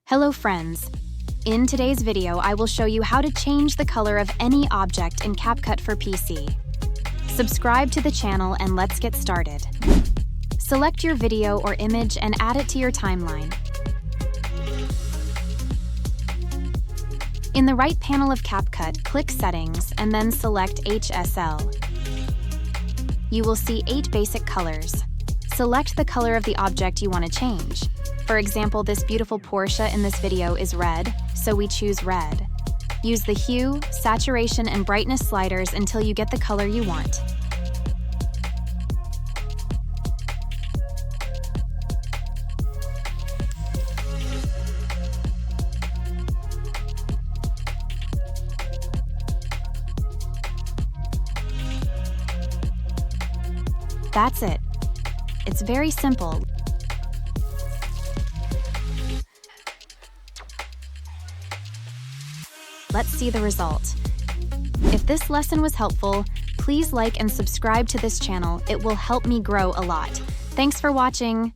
Hello friends! In today's video, I will show you how to change the color of any object in CapCut for PC. Subscribe to the channel and let's get started. Select your video or image and add it to your timeline. In the right panel of CapCut, click Settings and then select HSL. You will see 8 basic colors. Select the color of the object you want to change. For example, this beautiful Porsche in this video is red, so we choose red. Use the hue, saturation, and brightness sliders until you get the color you want. That's it. It's very simple. Let's see the result. If this lesson was helpful, please like and subscribe to this channel. It will help me grow a lot. Thanks for watching.